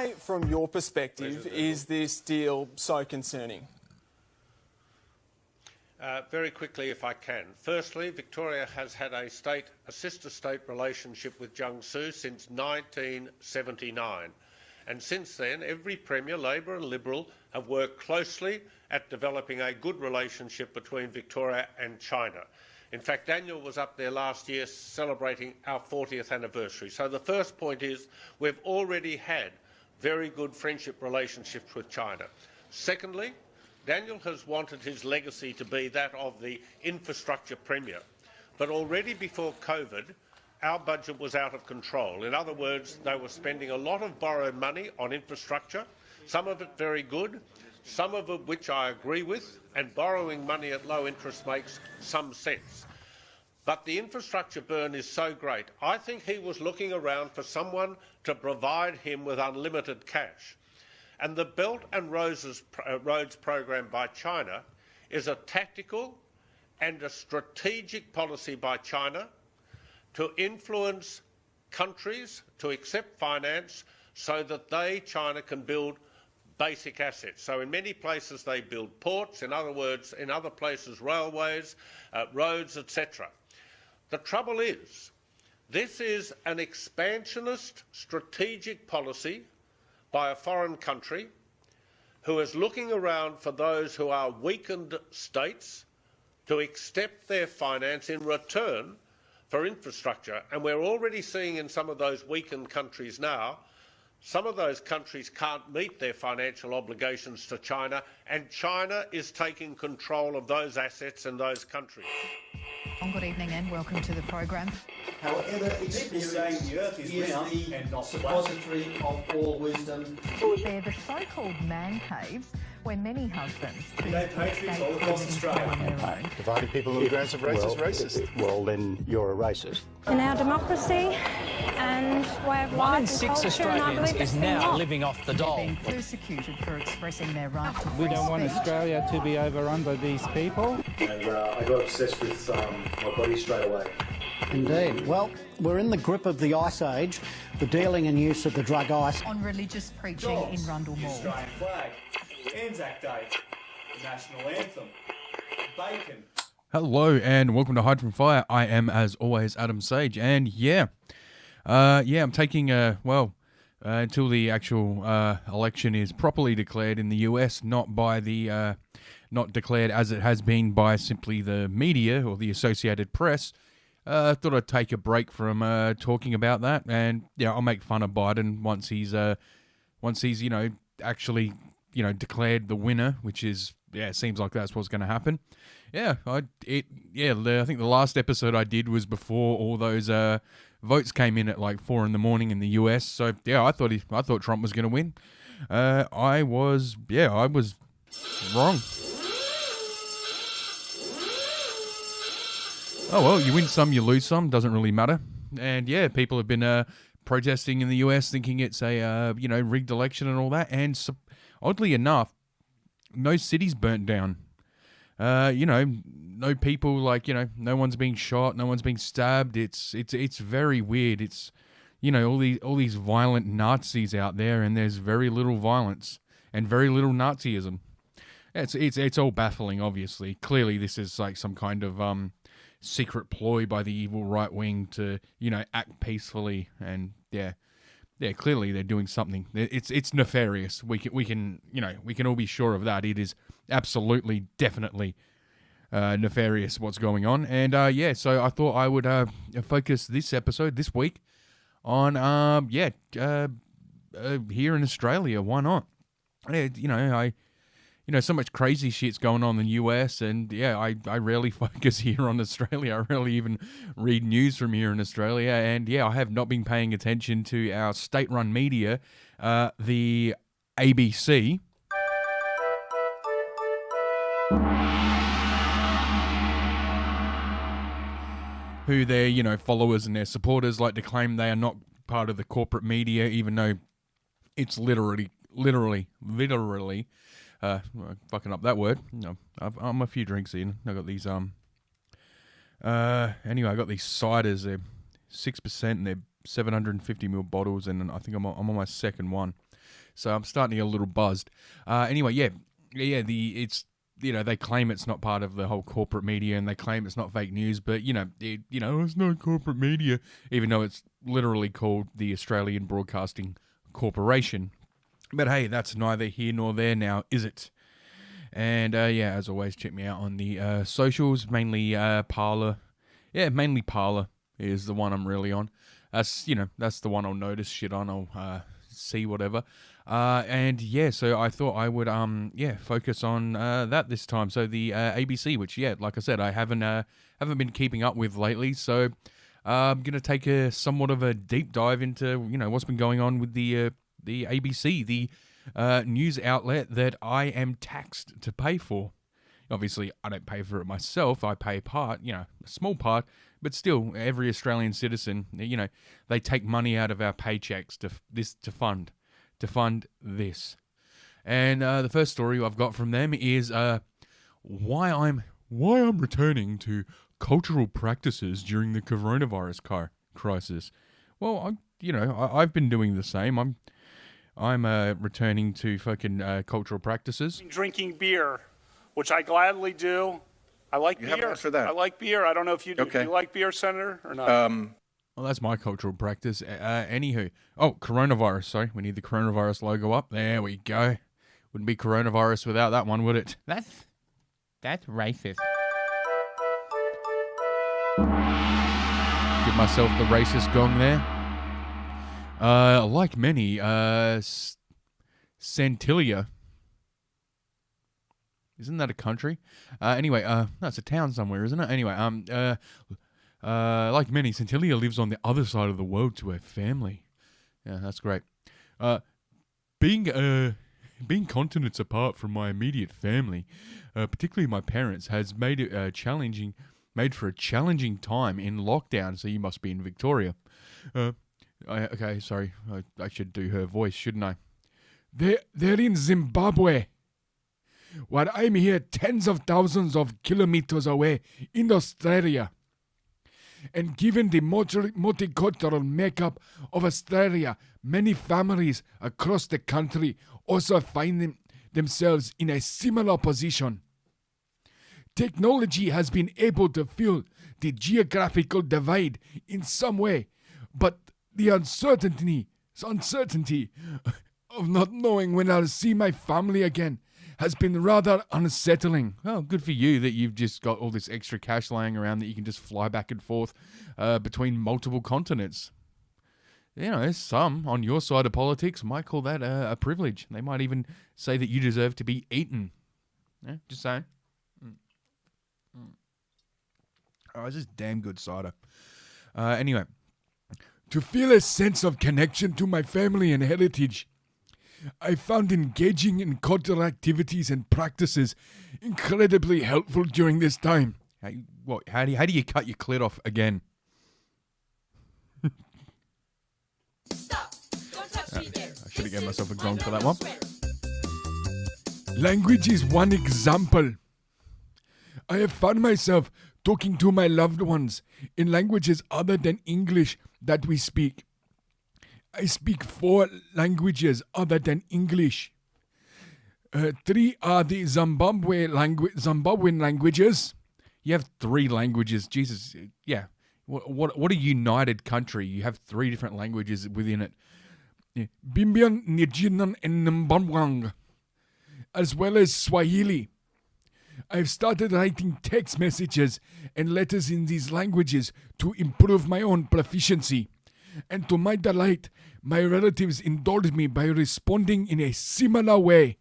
Why, from your perspective, is this deal so concerning? Very quickly, if I can. Firstly, Victoria has had a sister state relationship with Jiangsu since 1979. And since then, every Premier, Labor and Liberal, have worked closely at developing a good relationship between Victoria and China. In fact, Daniel was up there last year celebrating our 40th anniversary. So the first point is we've already had very good friendship relationships with China. Secondly, Daniel has wanted his legacy to be that of the infrastructure premier. But already before COVID, our budget was out of control. In other words, they were spending a lot of borrowed money on infrastructure, some of it very good, some of it which I agree with, and borrowing money at low interest makes some sense. But the infrastructure burn is so great. I think he was looking around for someone to provide him with unlimited cash. And the Belt and Roads program by China is a tactical and a strategic policy by China to influence countries to accept finance so that they, China, can build basic assets. So in many places they build ports, in other words, in other places railways, roads, etc. The trouble is, this is an expansionist strategic policy by a foreign country who is looking around for those who are weakened states to accept their finance in return for infrastructure. And we're already seeing in some of those weakened countries now, some of those countries can't meet their financial obligations to China, and China is taking control of those assets in those countries. Good evening and welcome to the program. However, experience the earth is round and not suppository of all wisdom. They're the so-called man caves where many husbands patriots all across Australia. Dividing people on the grounds of race is racist. Well, then you're a racist. In our democracy and way of life, 1 in 6 Australians is now living off the dole. Being persecuted for expressing their right to We don't want Australia to be overrun by these people. And I got obsessed with my body straight away. Indeed. Well, we're in the grip of the Ice Age, the dealing and use of the drug ice. on religious preaching in Rundle The Mall. Australian flag, Anzac Day, the national anthem, bacon. Hello and welcome to Hide from Fire. I am, as always, Adam Sage, and I'm taking until the actual election is properly declared in the US, not by the not declared as it has been by simply the media or the Associated Press. Thought I'd take a break from talking about that, and I'll make fun of Biden once he's actually declared the winner, which is it seems like that's what's going to happen. I think the last episode I did was before all those votes came in at like 4 a.m. in the US. So I thought Trump was going to win. I was wrong. Oh well, you win some, you lose some. Doesn't really matter. And people have been protesting in the US, thinking it's a rigged election and all that. And oddly enough, no cities burnt down. No people no one's being shot, no one's being stabbed. It's very weird. It's all these violent Nazis out there, and there's very little violence and very little Nazism. It's all baffling. Obviously, clearly this is like some kind of secret ploy by the evil right wing to act peacefully, and clearly they're doing something. It's nefarious. We can all be sure of that. It is absolutely, definitely nefarious what's going on. And so I thought I would focus this episode this week on here in Australia. Why not? So much crazy shit's going on in the US, and I rarely focus here on Australia. I rarely even read news from here in Australia, and I have not been paying attention to our state-run media, the ABC. Who their followers and their supporters like to claim they are not part of the corporate media, even though it's literally fucking up that word. I'm a few drinks in. I got these anyway, I got these ciders. They're 6% and they're 750ml bottles, and I think I'm on my second one. So I'm starting to get a little buzzed. Anyway, it's they claim it's not part of the whole corporate media, and they claim it's not fake news, but it's not corporate media, even though it's literally called the Australian Broadcasting Corporation. But hey, that's neither here nor there now, is it? And as always, check me out on the socials, mainly Parler. Yeah, mainly Parler is the one I'm really on. That's the one I'll notice shit on. I'll see whatever. So I thought I would focus on that this time. So the ABC, which like I said, I haven't been keeping up with lately. So I'm gonna take a somewhat of a deep dive into what's been going on with the ABC, the news outlet that I am taxed to pay for. Obviously, I don't pay for it myself. I pay a small part, but still, every Australian citizen, they take money out of our paychecks to fund this. And the first story I've got from them is why I'm returning to cultural practices during the coronavirus crisis. Well, I've been doing the same. I'm returning to fucking cultural practices. Drinking beer, which I gladly do. I like beer. How much for that? I like beer. I don't know if you do. Okay. Do you like beer, Senator, or not? Well, that's my cultural practice. Anywho. Oh, coronavirus. Sorry, we need the coronavirus logo up. There we go. Wouldn't be coronavirus without that one, would it? That's racist. Give myself the racist gong there. Like many, Santilia. Isn't that a country? Anyway, no, it's a town somewhere, isn't it? Anyway, like many, Santilia lives on the other side of the world to her family. Yeah, that's great. Being continents apart from my immediate family, particularly my parents, has made it made for a challenging time in lockdown. So you must be in Victoria. Okay, sorry, I should do her voice, shouldn't I? They're in Zimbabwe. While I'm here tens of thousands of kilometers away in Australia. And given the multicultural makeup of Australia, many families across the country also find themselves in a similar position. Technology has been able to fill the geographical divide in some way, but the uncertainty of not knowing when I'll see my family again has been rather unsettling. Oh, good for you that you've just got all this extra cash laying around that you can just fly back and forth between multiple continents. Some on your side of politics might call that a privilege. They might even say that you deserve to be eaten. Yeah, just saying. Oh, this is damn good cider. Anyway, to feel a sense of connection to my family and heritage, I found engaging in cultural activities and practices incredibly helpful during this time. How do you cut your clit off again? Stop! Don't touch me there. I should have given myself a gong for that one. Language is one example. I have found myself talking to my loved ones in languages other than English that we speak. I speak 4 languages other than English. 3 are the Zimbabwean languages. You have 3 languages. Jesus, yeah. What a united country. You have 3 different languages within it. Bimbian, Nigerian, and Mbangwang, as well as Swahili. I've started writing text messages and letters in these languages to improve my own proficiency. And to my delight, my relatives indulged me by responding in a similar way.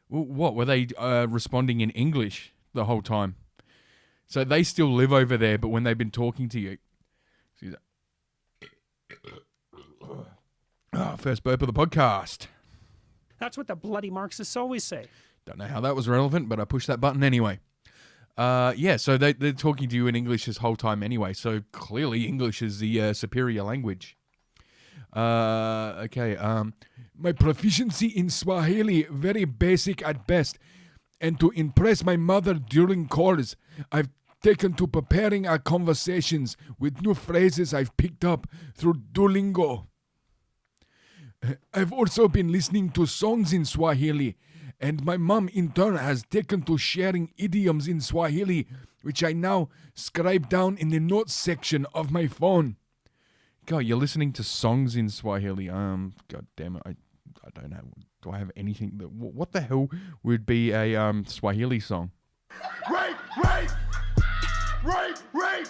What, were they responding in English the whole time? So they still live over there, but when they've been talking to you... first burp of the podcast. That's what the bloody Marxists always say. Don't know how that was relevant, but I pushed that button anyway. So they're talking to you in English this whole time anyway, so clearly English is the superior language. My proficiency in Swahili, very basic at best, and to impress my mother during calls, I've taken to preparing our conversations with new phrases I've picked up through Duolingo. I've also been listening to songs in Swahili, and my mom in turn has taken to sharing idioms in Swahili, which I now scribe down in the notes section of my phone. God, you're listening to songs in Swahili. God damn it, I don't know. Do I have anything that? What the hell would be a Swahili song? Rape, rape, rape, rape,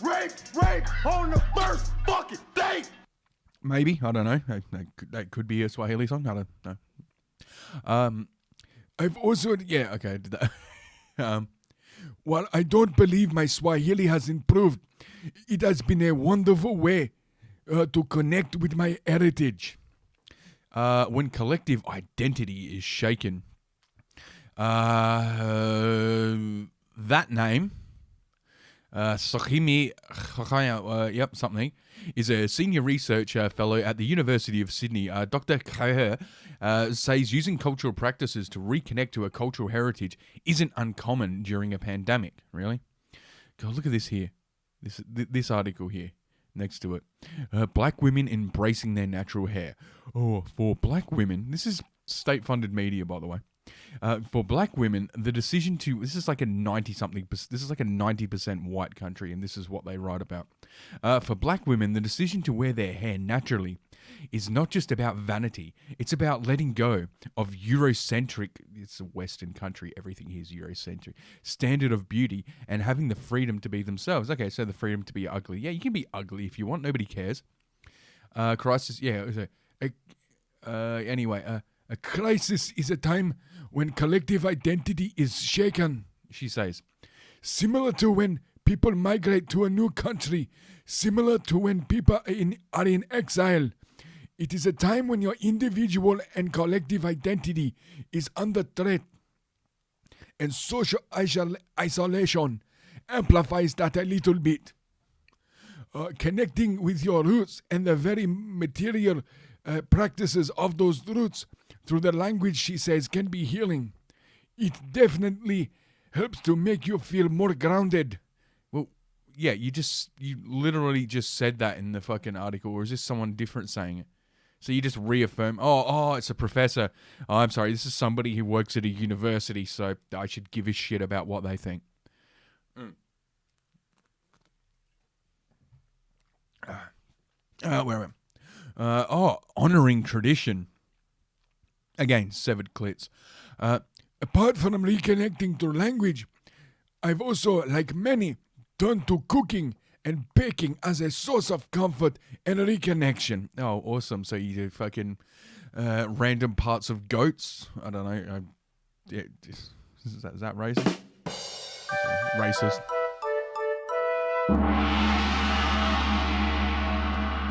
rape, rape on the first fucking date. Maybe, I don't know. That could be a Swahili song. I don't know. I've also, yeah, okay, I did that. While I don't believe my Swahili has improved, it has been a wonderful way to connect with my heritage. When collective identity is shaken, that name, Sohimi, something, is a senior research fellow at the University of Sydney. Dr. Khair says using cultural practices to reconnect to a cultural heritage isn't uncommon during a pandemic. Really? God, look at this here. This article here next to it. Black women embracing their natural hair. Oh, for black women, this is state-funded media, by the way. For black women, the decision to, this is like a 90% white country, and this is what they write about. For black women, the decision to wear their hair naturally is not just about vanity, it's about letting go of Eurocentric, it's a Western country, everything here is Eurocentric, standard of beauty, and having the freedom to be themselves. Okay, so the freedom to be ugly. Yeah, you can be ugly if you want, nobody cares. Crisis, yeah, anyway, a crisis is a time when collective identity is shaken, she says. Similar to when people migrate to a new country, similar to when people are in exile. It is a time when your individual and collective identity is under threat. And social isolation amplifies that a little bit. Connecting with your roots and the very material practices of those roots through the language, she says, can be healing. It definitely helps to make you feel more grounded. Well, yeah, you literally just said that in the fucking article, or is this someone different saying it? So you just reaffirm, oh, it's a professor. Oh, I'm sorry, this is somebody who works at a university, so I should give a shit about what they think. Where am I? Honoring tradition. Again, severed clits. Apart from reconnecting to language, I've also, like many, turned to cooking and baking as a source of comfort and reconnection. Oh, awesome. So you do fucking random parts of goats? I don't know. Is that racist? Racist.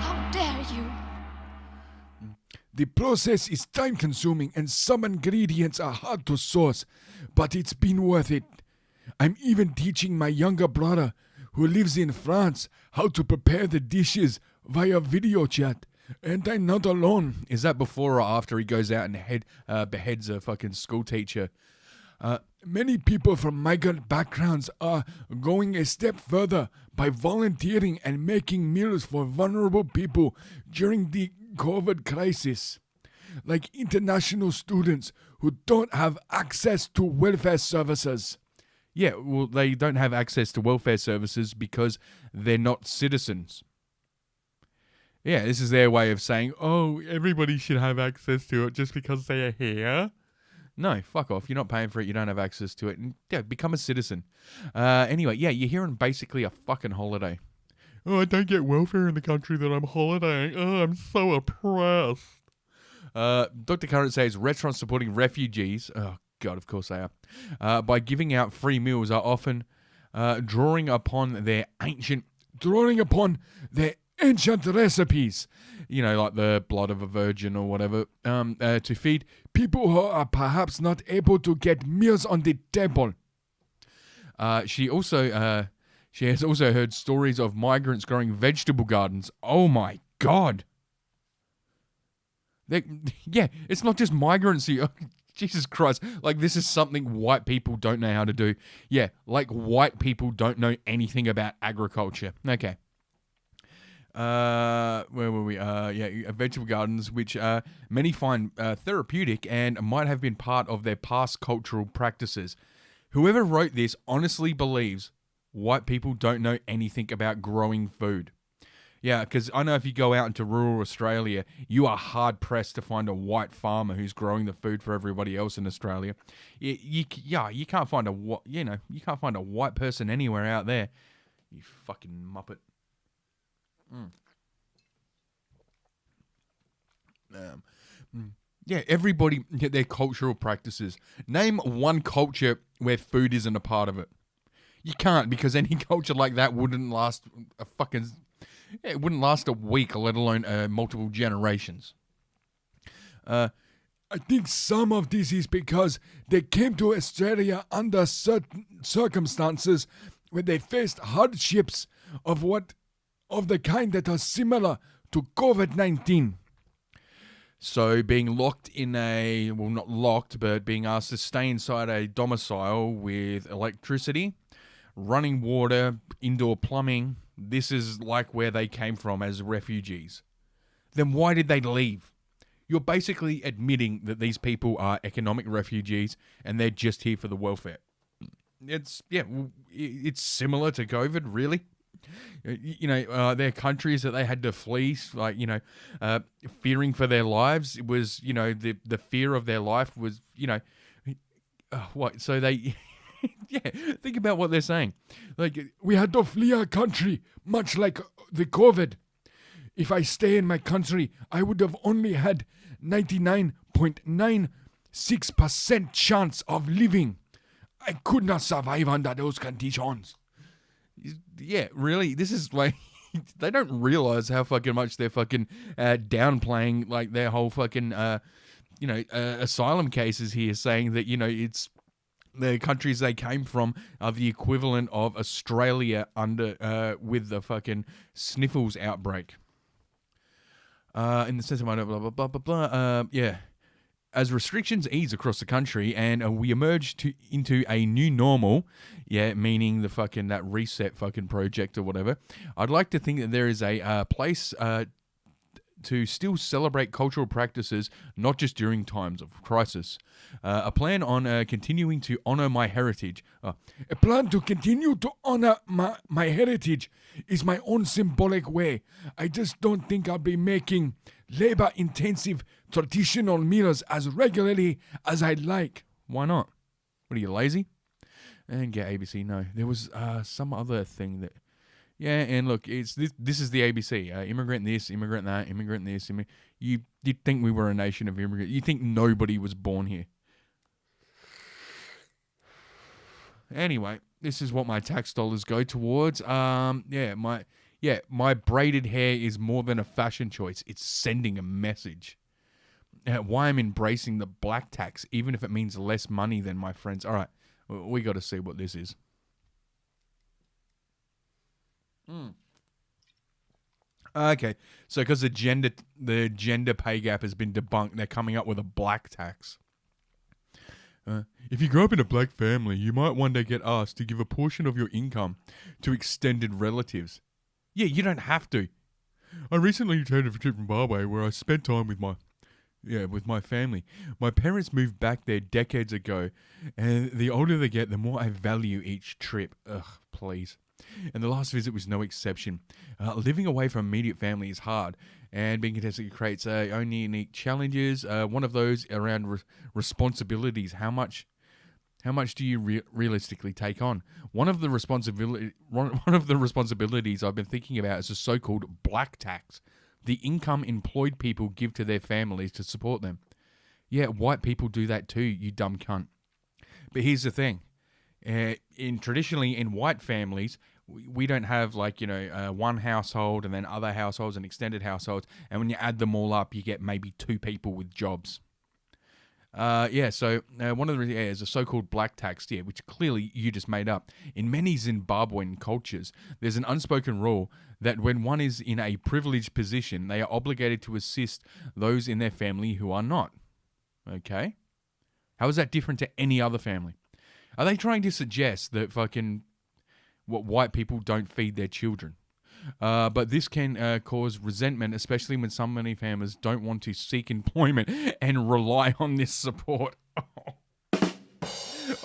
How dare you? The process is time-consuming and some ingredients are hard to source, but it's been worth it. I'm even teaching my younger brother, who lives in France, how to prepare the dishes via video chat. And I'm not alone. Is that before or after he goes out and beheads a fucking school teacher? Many people from migrant backgrounds are going a step further by volunteering and making meals for vulnerable people during the COVID crisis, like international students who don't have access to welfare services. Yeah, well, they don't have access to welfare services because they're not citizens. Yeah, this is their way of saying, oh, everybody should have access to it just because they are here. No, fuck off. You're not paying for it. You don't have access to it. And yeah, become a citizen. Anyway, yeah, you're here on basically a fucking holiday. Oh, I don't get welfare in the country that I'm holidaying. Oh, I'm so oppressed. Dr. Current says restaurants supporting refugees, oh God, of course they are, by giving out free meals are often drawing upon their ancient recipes, you know, like the blood of a virgin or whatever, to feed people who are perhaps not able to get meals on the table. She has also heard stories of migrants growing vegetable gardens. Oh my God. Yeah, it's not just migrants here. Jesus Christ. Like, this is something white people don't know how to do. Yeah, like white people don't know anything about agriculture. Okay. Where were we? Vegetable gardens, which many find therapeutic and might have been part of their past cultural practices. Whoever wrote this honestly believes white people don't know anything about growing food. Yeah, because I know if you go out into rural Australia, you are hard pressed to find a white farmer who's growing the food for everybody else in Australia. You can't find you can't find a white person anywhere out there. You fucking muppet. Everybody get their cultural practices. Name one culture where food isn't a part of it. You can't, because any culture like that wouldn't last it wouldn't last a week, let alone multiple generations. I think some of this is because they came to Australia under certain circumstances where they faced hardships of the kind that are similar to COVID-19. So being locked in not locked, but being asked to stay inside a domicile with electricity, running water, indoor plumbing, this is like where they came from as refugees. Then why did they leave? You're basically admitting that these people are economic refugees and they're just here for the welfare. It's similar to COVID, really. There are countries that they had to flee, fearing for their lives. It was, the fear of their life was, what? So they, think about what they're saying. Like, we had to flee our country, much like the COVID. If I stay in my country, I would have only had 99.96% chance of living. I could not survive under those conditions. Yeah, really, this is like, they don't realize how fucking much they're fucking downplaying, like, their whole fucking, asylum cases here, saying that, it's the countries they came from are the equivalent of Australia with the fucking sniffles outbreak. In the sense of blah, blah, blah, blah, blah, as restrictions ease across the country and we emerge into a new normal, meaning the fucking that reset fucking project or whatever, I'd like to think that there is a place to still celebrate cultural practices, not just during times of crisis. A plan on continuing to honor my heritage. A plan to continue to honor my heritage is my own symbolic way. I just don't think I'll be making labor-intensive traditional meals as regularly as I'd like. Why not? What are you, lazy? And get ABC. No, there was some other thing that. Yeah, and look, it's this is the ABC. Immigrant this, immigrant that, immigrant this. You'd think we were a nation of immigrants. You think nobody was born here. Anyway, this is what my tax dollars go towards. My braided hair is more than a fashion choice. It's sending a message. Why I'm embracing the black tax, even if it means less money than my friends. All right, we got to see what this is. Okay, so because the gender pay gap has been debunked, they're coming up with a black tax. If you grow up in a black family, you might one day get asked to give a portion of your income to extended relatives. Yeah, you don't have to. I recently returned from a trip from Zimbabwe where I spent time with my family. My parents moved back there decades ago, and the older they get, the more I value each trip. Ugh, please. And the last visit was no exception. Living away from immediate family is hard, and being contested creates own unique challenges. One of those around responsibilities. How much do you realistically take on? One of the responsibilities I've been thinking about is the so-called black tax, the income employed people give to their families to support them. Yeah, white people do that too, you dumb cunt. But here's the thing. Traditionally in white families, we don't have one household and then other households and extended households, and when you add them all up, you get maybe 2 people with jobs. So one of the is a so-called black tax, which clearly you just made up. In many Zimbabwean cultures, there's an unspoken rule that when one is in a privileged position, they are obligated to assist those in their family who are not. Okay? How is that different to any other family? Are they trying to suggest that white people don't feed their children? But this can cause resentment, especially when so many families don't want to seek employment and rely on this support.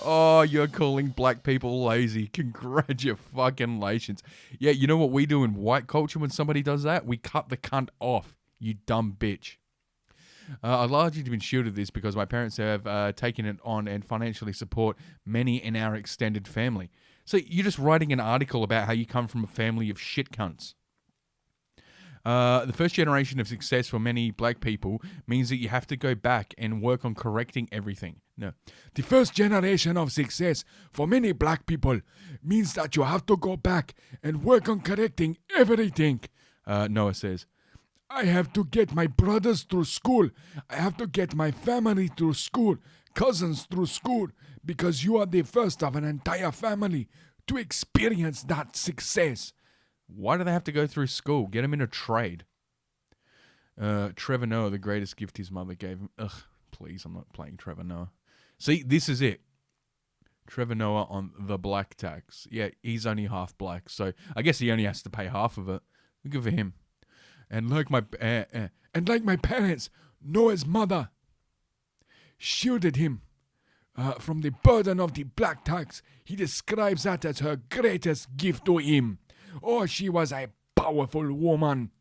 Oh, you're calling black people lazy. Congratulations. Yeah, you know what we do in white culture when somebody does that? We cut the cunt off, you dumb bitch. I've largely been shielded this because my parents have taken it on and financially support many in our extended family. So you're just writing an article about how you come from a family of shit cunts. The first generation of success for many black people means that you have to go back and work on correcting everything. No. The first generation of success for many black people means that you have to go back and work on correcting everything. Noah says. I have to get my brothers through school. I have to get my family through school, cousins through school, because you are the first of an entire family to experience that success. Why do they have to go through school? Get them in a trade. Trevor Noah, the greatest gift his mother gave him. Ugh, please, I'm not playing Trevor Noah. See, this is it. Trevor Noah on the black tax. Yeah, he's only half black, so I guess he only has to pay half of it. Good for him. And like my parents, Noah's mother shielded him from the burden of the black tax. He describes that as her greatest gift to him. Oh, she was a powerful woman.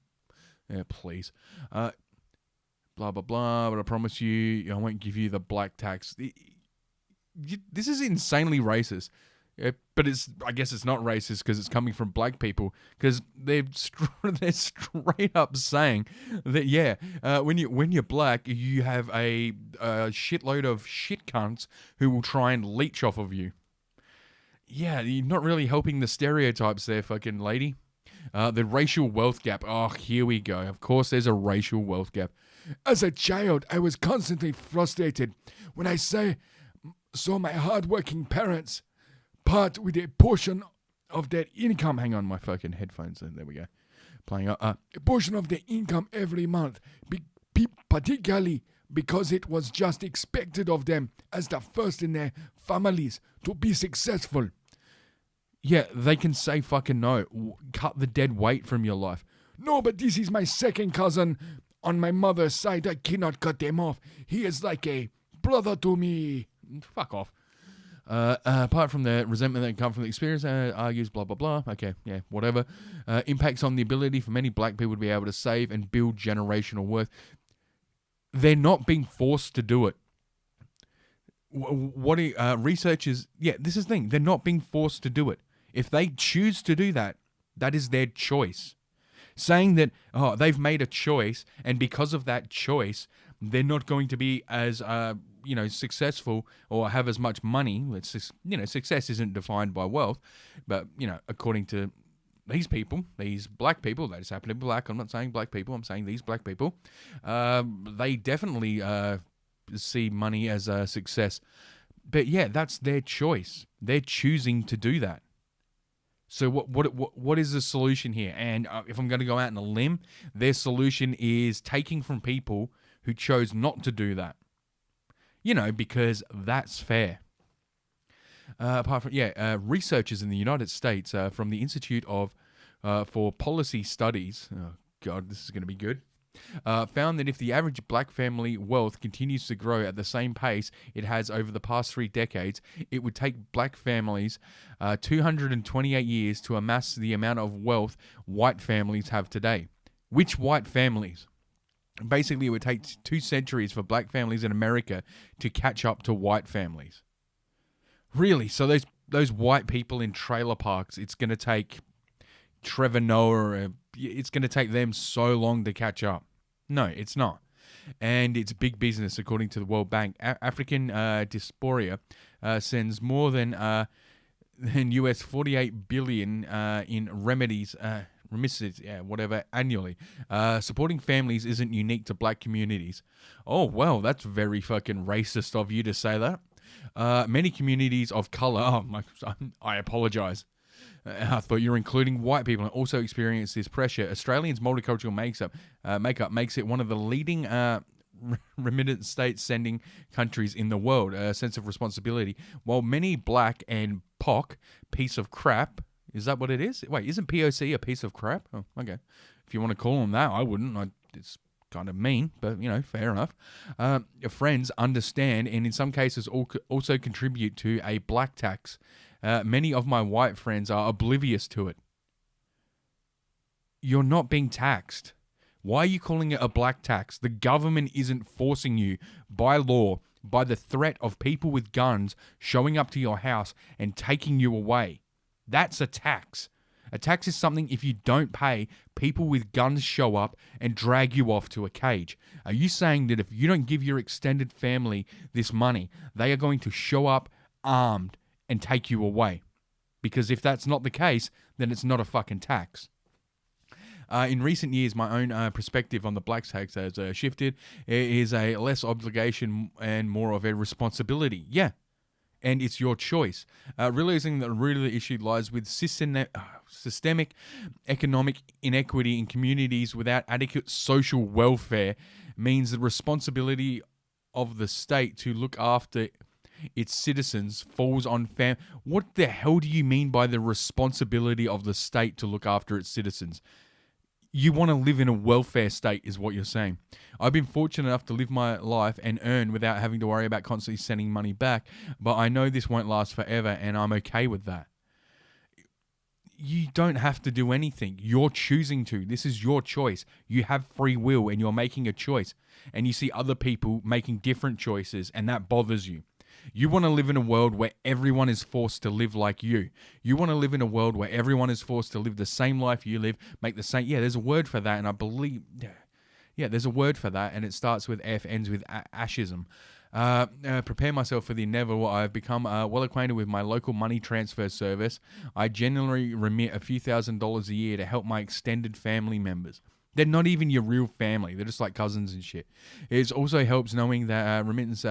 Yeah, please. Blah, blah, blah, but I promise you, I won't give you the black tax. This is insanely racist. Yeah, but I guess it's not racist because it's coming from black people, because they're straight up saying that, yeah, when you're black, you have a shitload of shit cunts who will try and leech off of you. Yeah, you're not really helping the stereotypes there, fucking lady. The racial wealth gap. Oh, here we go. Of course there's a racial wealth gap. As a child, I was constantly frustrated when I saw my hard-working parents part with a portion of their income. Hang on, my fucking headphones. There we go. Playing up. A portion of their income every month, particularly because it was just expected of them as the first in their families to be successful. Yeah, they can say fucking no. Cut the dead weight from your life. No, but this is my second cousin on my mother's side. I cannot cut them off. He is like a brother to me. Fuck off. Apart from the resentment that comes from the experience, argues blah, blah, blah. Okay, yeah, whatever. Impacts on the ability for many black people to be able to save and build generational worth. They're not being forced to do it. Researchers, yeah, this is the thing. They're not being forced to do it. If they choose to do that, that is their choice. Saying that, they've made a choice, and because of that choice, they're not going to be as, successful or have as much money. It's just, success isn't defined by wealth, but, according to these people, these black people, they just happen to be black. I'm not saying black people, I'm saying these black people. They definitely see money as a success. But yeah, that's their choice. They're choosing to do that. So what is the solution here? And if I'm going to go out on a limb, their solution is taking from people who chose not to do that. Because that's fair. Apart from, researchers in the United States from the Institute for Policy Studies, oh God, this is going to be good, found that if the average black family wealth continues to grow at the same pace it has over the past 3 decades, it would take black families 228 years to amass the amount of wealth white families have today. Which white families? Basically, it would take 2 centuries for black families in America to catch up to white families. Really? So those white people in trailer parks, it's going to take Trevor Noah, it's going to take them so long to catch up. No, it's not. And it's big business, according to the World Bank. African diaspora sends more than US $48 billion in remittances, annually. Supporting families isn't unique to black communities. Oh, well, that's very fucking racist of you to say that. Many communities of color, I apologize. I thought you were including white people and also experience this pressure. Australians' multicultural makeup makes it one of the leading remittance state sending countries in the world. A sense of responsibility. While many black and POC, piece of crap, Is that what it is? Wait, isn't POC a piece of crap? Oh, okay. If you want to call them that, I wouldn't. It's kind of mean, but, fair enough. Your friends understand and in some cases also contribute to a black tax. Many of my white friends are oblivious to it. You're not being taxed. Why are you calling it a black tax? The government isn't forcing you by law, by the threat of people with guns showing up to your house and taking you away. That's a tax. A tax is something if you don't pay, people with guns show up and drag you off to a cage. Are you saying that if you don't give your extended family this money, they are going to show up armed and take you away? Because if that's not the case, then it's not a fucking tax. In recent years, my own perspective on the black tax has shifted. It is a less obligation and more of a responsibility. Yeah, and it's your choice. Realizing that the root of the issue lies with systemic economic inequity in communities without adequate social welfare means the responsibility of the state to look after its citizens falls on What the hell do you mean by the responsibility of the state to look after its citizens? You want to live in a welfare state is what you're saying. I've been fortunate enough to live my life and earn without having to worry about constantly sending money back, but I know this won't last forever and I'm okay with that. You don't have to do anything. You're choosing to. This is your choice. You have free will and you're making a choice. And you see other people making different choices and that bothers you. You want to live in a world where everyone is forced to live like you. You want to live in a world where everyone is forced to live the same life you live, make the same... Yeah, there's a word for that, and I believe... Yeah, there's a word for that, and it starts with F, ends with ashism. Prepare myself for the inevitable. I've become well acquainted with my local money transfer service. I generally remit a few $1,000s a year to help my extended family members. They're not even your real family. They're just like cousins and shit. It also helps knowing that remittance,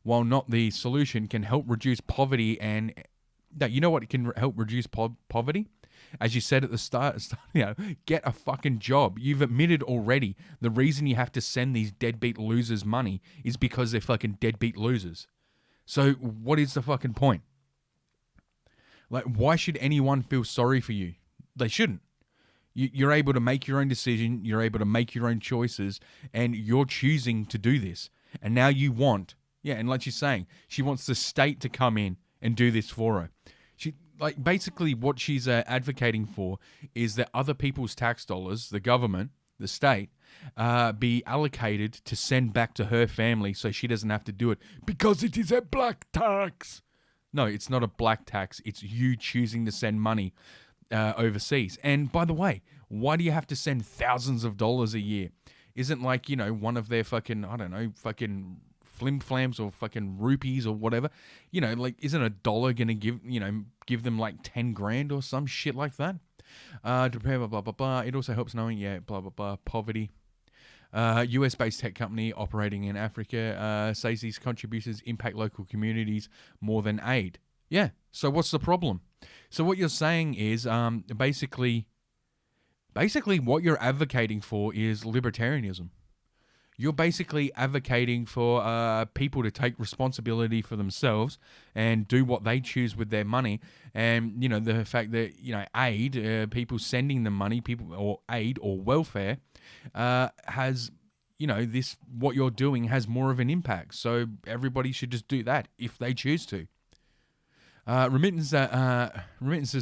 while not the solution, can help reduce poverty. And you know what can help reduce poverty? As you said at the start, get a fucking job. You've admitted already the reason you have to send these deadbeat losers money is because they're fucking deadbeat losers. So what is the fucking point? Like, why should anyone feel sorry for you? They shouldn't. You're able to make your own decision, you're able to make your own choices, and you're choosing to do this. And now you want, and like she's saying, she wants the state to come in and do this for her. Basically what she's advocating for is that other people's tax dollars, the government, the state, be allocated to send back to her family so she doesn't have to do it because it is a black tax. No, it's not a black tax. It's you choosing to send money overseas. And by the way, why do you have to send thousands of dollars a year? Isn't like, one of their fucking, I don't know, fucking flim-flams or fucking rupees or whatever, isn't a dollar going to give them like 10 grand or some shit like that? To prepare, blah, blah, blah, blah. It also helps knowing, blah, blah, blah, poverty. US-based tech company operating in Africa says these contributions impact local communities more than aid. Yeah, so what's the problem? So what you're saying is basically what you're advocating for is libertarianism. You're basically advocating for people to take responsibility for themselves and do what they choose with their money. And, the fact that, aid, people sending them money, people or aid or welfare has, what you're doing has more of an impact. So everybody should just do that if they choose to. Remittances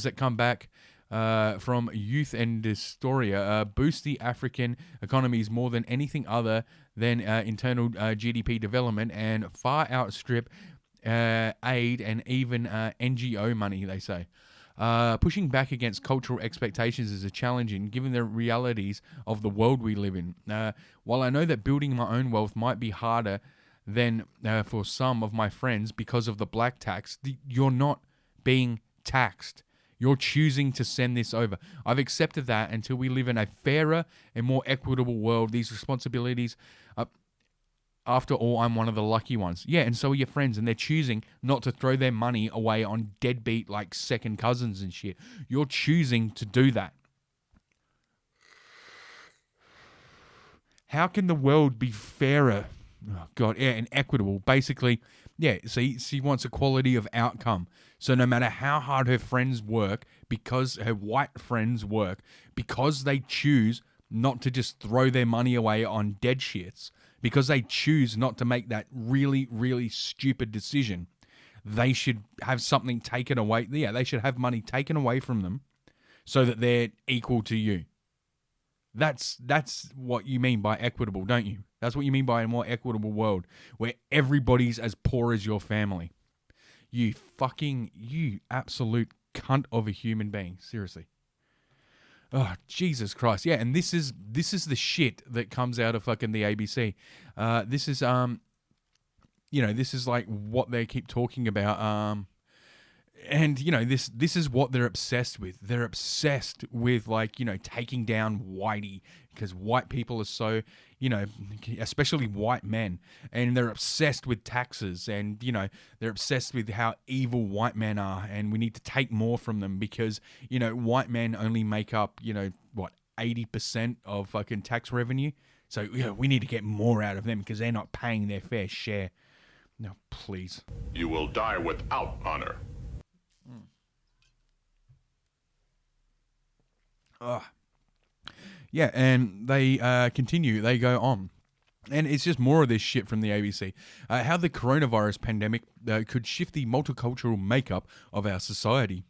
that come back from youth and dystoria boost the African economies more than anything other than internal GDP development and far outstrip aid and even NGO money, they say. Pushing back against cultural expectations is a challenging given the realities of the world we live in. While I know that building my own wealth might be harder than for some of my friends because of the black tax, you're not being taxed. You're choosing to send this over. I've accepted that until we live in a fairer and more equitable world. These responsibilities, after all, I'm one of the lucky ones. Yeah, and so are your friends, and they're choosing not to throw their money away on deadbeat, like, second cousins and shit. You're choosing to do that. How can the world be fairer Oh, God, yeah, and equitable. Basically, yeah, see, she wants equality of outcome. So no matter how hard her friends work, because her white friends work, because they choose not to just throw their money away on dead shits, because they choose not to make that really, really stupid decision, they should have something taken away. Yeah, they should have money taken away from them so that they're equal to you. That's what you mean by equitable, don't you? That's what you mean by a more equitable world where everybody's as poor as your family. You absolute cunt of a human being. Seriously. Oh, Jesus Christ. Yeah, and this is the shit that comes out of fucking the ABC. This is this is like what they keep talking about. And, this is what they're obsessed with. They're obsessed with, taking down whitey because white people are so, especially white men. And they're obsessed with taxes and, they're obsessed with how evil white men are. And we need to take more from them because, white men only make up, 80% of fucking tax revenue. So, we need to get more out of them because they're not paying their fair share. No, please. You will die without honor. Yeah, and they continue. They go on. And it's just more of this shit from the ABC. How the coronavirus pandemic could shift the multicultural makeup of our society.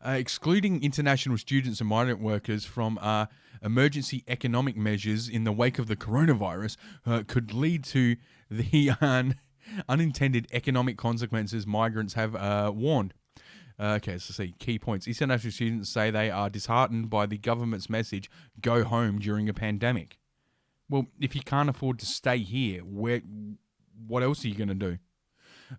Excluding international students and migrant workers from emergency economic measures in the wake of the coronavirus could lead to the unintended economic consequences migrants have warned. Okay, let's see. Key points. International students say they are disheartened by the government's message, go home during a pandemic. Well, if you can't afford to stay here, what else are you going to do?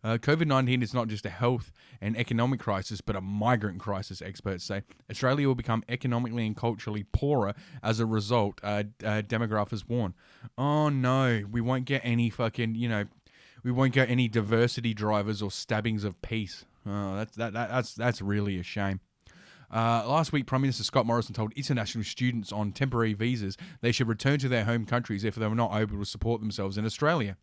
COVID-19 is not just a health and economic crisis, but a migrant crisis, experts say. Australia will become economically and culturally poorer as a result, demographers warn. Oh no, we won't get any fucking, we won't get any diversity drivers or stabbings of peace. Oh, that's really a shame. Last week, Prime Minister Scott Morrison told international students on temporary visas they should return to their home countries if they were not able to support themselves in Australia.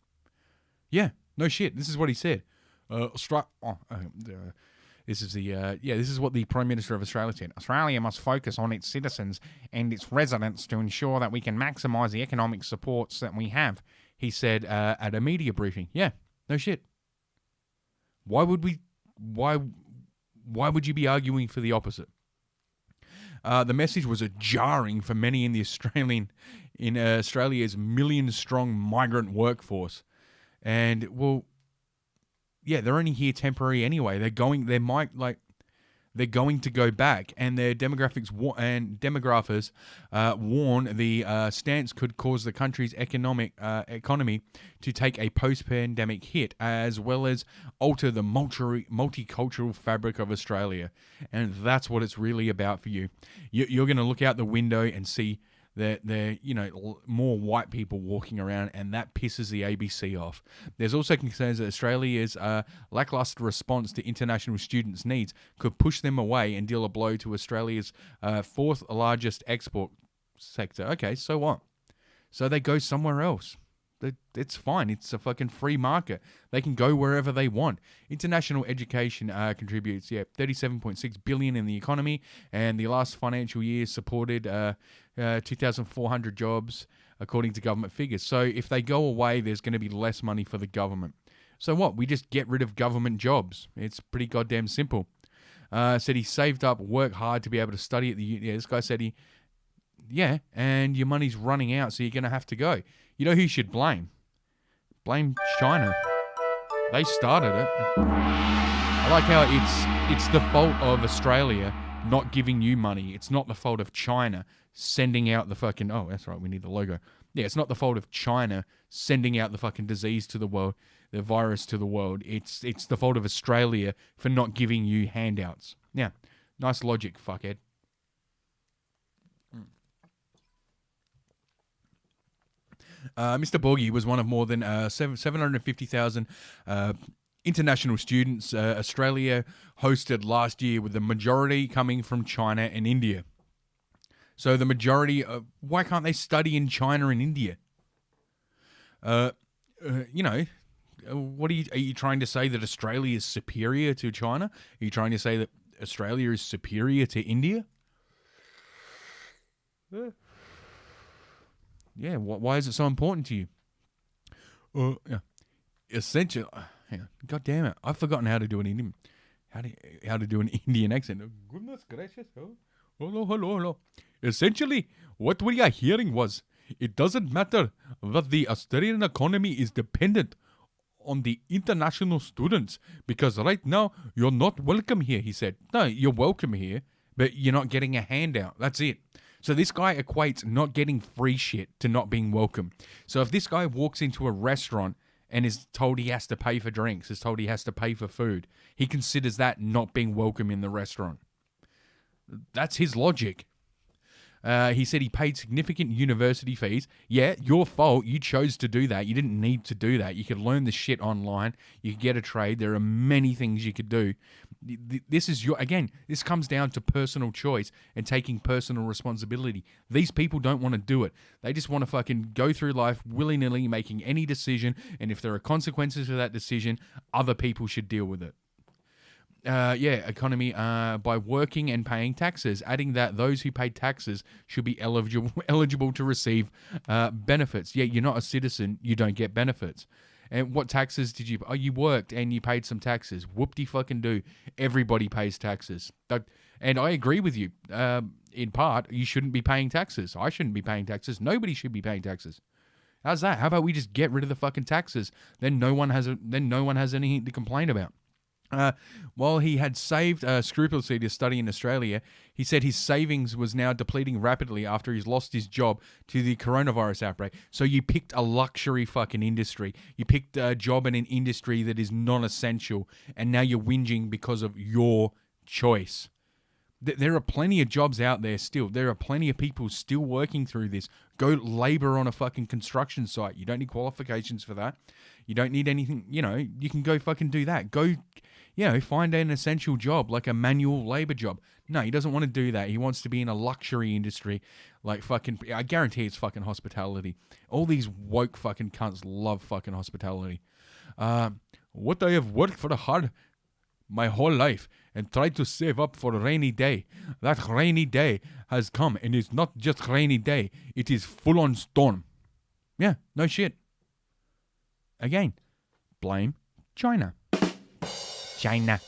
Yeah, no shit. This is what he said. This is what the Prime Minister of Australia said. Australia must focus on its citizens and its residents to ensure that we can maximise the economic supports that we have, he said at a media briefing. Yeah, no shit. Why would you be arguing for the opposite? The message was jarring for many in Australia's million-strong migrant workforce, and yeah, they're only here temporary anyway. They're going to go back, and their demographers warn the stance could cause the country's economy to take a post-pandemic hit, as well as alter the multicultural fabric of Australia. And that's what it's really about for you. You're going to look out the window and see that there, more white people walking around, and that pisses the ABC off. There's also concerns that Australia's lackluster response to international students' needs could push them away and deal a blow to Australia's fourth largest export sector. Okay, so what? So they go somewhere else. It's fine. It's a fucking free market. They can go wherever they want. International education contributes, 37.6 billion in the economy, and the last financial year supported 2,400 jobs, according to government figures. So if they go away, there's going to be less money for the government. So what? We just get rid of government jobs. It's pretty goddamn simple. Said he saved up, worked hard to be able to study at the uni. This guy said and your money's running out, so you're going to have to go. You know who you should blame? Blame China. They started it. I like how it's the fault of Australia not giving you money. It's not the fault of China sending out the fucking... Oh, that's right, we need the logo. Yeah, it's not the fault of China sending out the fucking disease to the world, the virus to the world. It's the fault of Australia for not giving you handouts. Yeah, nice logic, fuckhead. Mr. Borgie was one of more than 750,000 international students Australia hosted last year, with the majority coming from China and India. So the majority, why can't they study in China and India? You know, what are you trying to say that Australia is superior to China? Are you trying to say that Australia is superior to India? Yeah. Why is it so important to you? Yeah. Essentially, hang on. God damn it! I've forgotten how to do an Indian. How to do an Indian accent? Oh, goodness gracious! Oh, hello. Essentially, what we are hearing was, it doesn't matter that the Australian economy is dependent on the international students, because right now you're not welcome here. He said, no, you're welcome here, but you're not getting a handout. That's it. So this guy equates not getting free shit to not being welcome. So if this guy walks into a restaurant and is told he has to pay for drinks, is told he has to pay for food, he considers that not being welcome in the restaurant. That's his logic. He said he paid significant university fees. Yeah, your fault. You chose to do that. You didn't need to do that. You could learn the shit online. You could get a trade. There are many things you could do. This comes down to personal choice and taking personal responsibility. These people don't want to do it. They just want to fucking go through life willy-nilly, making any decision, and if there are consequences to that decision, other people should deal with it. Economy by working and paying taxes, adding that those who pay taxes should be eligible to receive benefits. Yeah, you're not a citizen, you don't get benefits. And what taxes did you? Oh, you worked and you paid some taxes. Whoop-de-fucking-do. Everybody pays taxes. And I agree with you. In part, you shouldn't be paying taxes. I shouldn't be paying taxes. Nobody should be paying taxes. How's that? How about we just get rid of the fucking taxes? Then no one has anything to complain about. While he had saved scrupulously to study in Australia, he said his savings was now depleting rapidly after he's lost his job to the coronavirus outbreak. So you picked a luxury fucking industry. You picked a job in an industry that is non-essential, and now you're whinging because of your choice. There are plenty of jobs out there still. There are plenty of people still working through this. Go labor on a fucking construction site. You don't need qualifications for that. You don't need anything, you can go fucking do that. Go, find an essential job, like a manual labor job. No, he doesn't want to do that. He wants to be in a luxury industry, like fucking, I guarantee it's fucking hospitality. All these woke fucking cunts love fucking hospitality. What I have worked for hard my whole life and tried to save up for a rainy day. That rainy day has come, and it's not just rainy day. It is full-on storm. Yeah, no shit. Again, blame China. China.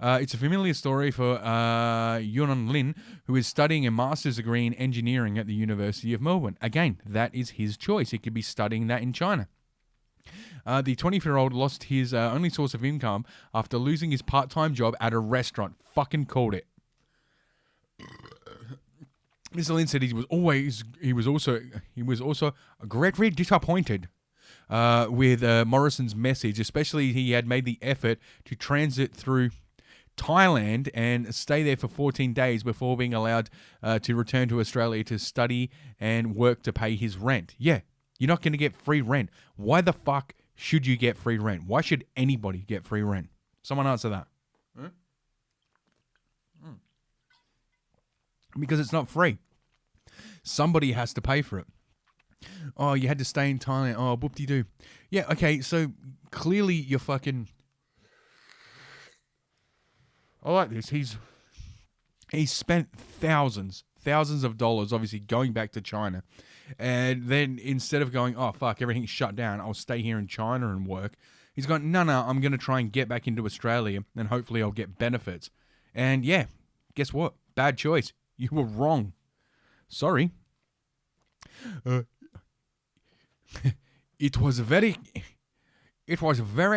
It's a familiar story for Yunan Lin, who is studying a master's degree in engineering at the University of Melbourne. Again, that is his choice. He could be studying that in China. The 24-year-old lost his only source of income after losing his part-time job at a restaurant. Fucking called it. Mr. Lin said he was also greatly disappointed with Morrison's message, especially he had made the effort to transit through Thailand and stay there for 14 days before being allowed to return to Australia to study and work to pay his rent. Yeah, you're not going to get free rent. Why the fuck should you get free rent? Why should anybody get free rent? Someone answer that. Huh? Because it's not free. Somebody has to pay for it. Oh, you had to stay in Thailand. Oh, whoop-de-doo. Yeah, okay, so clearly you're fucking... I like this. He's spent thousands of dollars, obviously, going back to China. And then instead of going, oh, fuck, everything's shut down, I'll stay here in China and work, he's gone, no, I'm going to try and get back into Australia, and hopefully I'll get benefits. And yeah, guess what? Bad choice. You were wrong. Sorry. It was very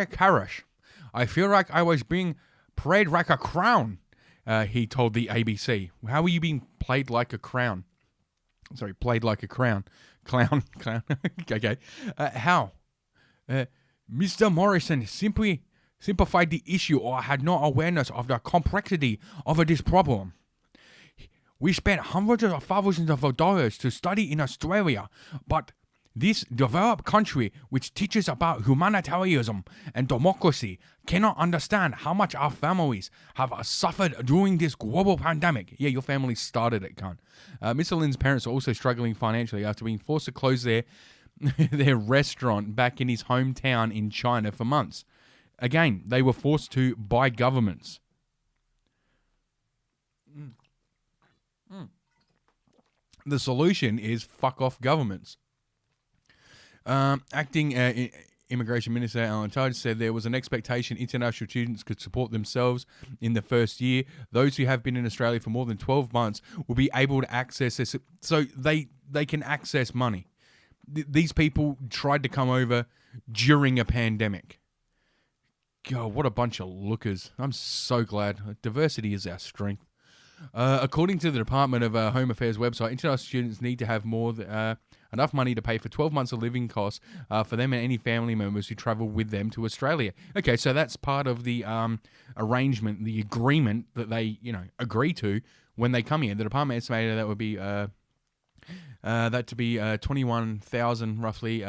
garish. I feel like I was being played like a crown, he told the ABC. How are you being played like a crown? Sorry, played like a crown. Clown. Okay. How? Mr. Morrison simply simplified the issue or had no awareness of the complexity of this problem. We spent hundreds of thousands of dollars to study in Australia, but this developed country, which teaches about humanitarianism and democracy, cannot understand how much our families have suffered during this global pandemic. Yeah, your family started it, cunt. Mr. Lin's parents are also struggling financially after being forced to close their their restaurant back in his hometown in China for months. Again, they were forced to by governments. The solution is fuck off governments. Acting Immigration Minister Alan Tudge said there was an expectation international students could support themselves in the first year. Those who have been in Australia for more than 12 months will be able to access this. So they can access money. These people tried to come over during a pandemic. God, what a bunch of lookers. I'm so glad. Diversity is our strength. According to the Department of Home Affairs website, international students need to have enough money to pay for 12 months of living costs for them and any family members who travel with them to Australia. Okay, so that's part of the arrangement, the agreement that they, agree to when they come here. The department estimated that would be that to be 21,000 roughly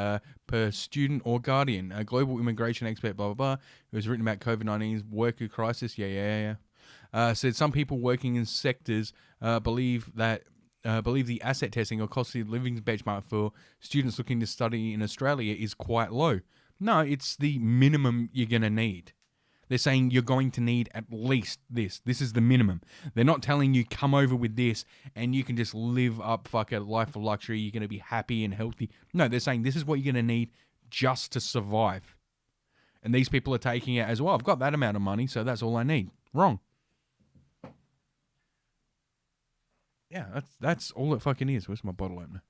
per student or guardian. A global immigration expert, blah blah blah, who has written about COVID-19's worker crisis. Yeah. Said some people working in sectors believe the asset testing or cost of living benchmark for students looking to study in Australia is quite low. No, it's the minimum you're going to need. They're saying you're going to need at least this. This is the minimum. They're not telling you come over with this and you can just live up a life of luxury. You're going to be happy and healthy. No, they're saying this is what you're going to need just to survive. And these people are taking it as, well, I've got that amount of money, so that's all I need. Wrong. Yeah, that's all it fucking is. Where's my bottle opener?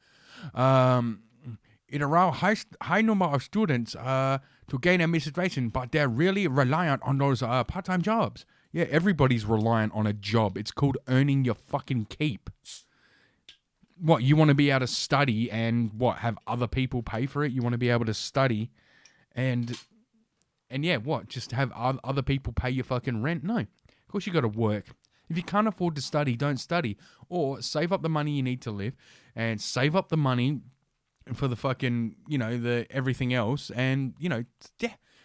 It allows high number of students to gain administration, but they're really reliant on those part-time jobs. Yeah, everybody's reliant on a job. It's called earning your fucking keep. What, you want to be able to study and have other people pay for it? You want to be able to study and yeah, just have other people pay your fucking rent? No. Of course you got to work. If you can't afford to study, don't study. Or save up the money you need to live and save up the money for the fucking, the everything else. And, yeah.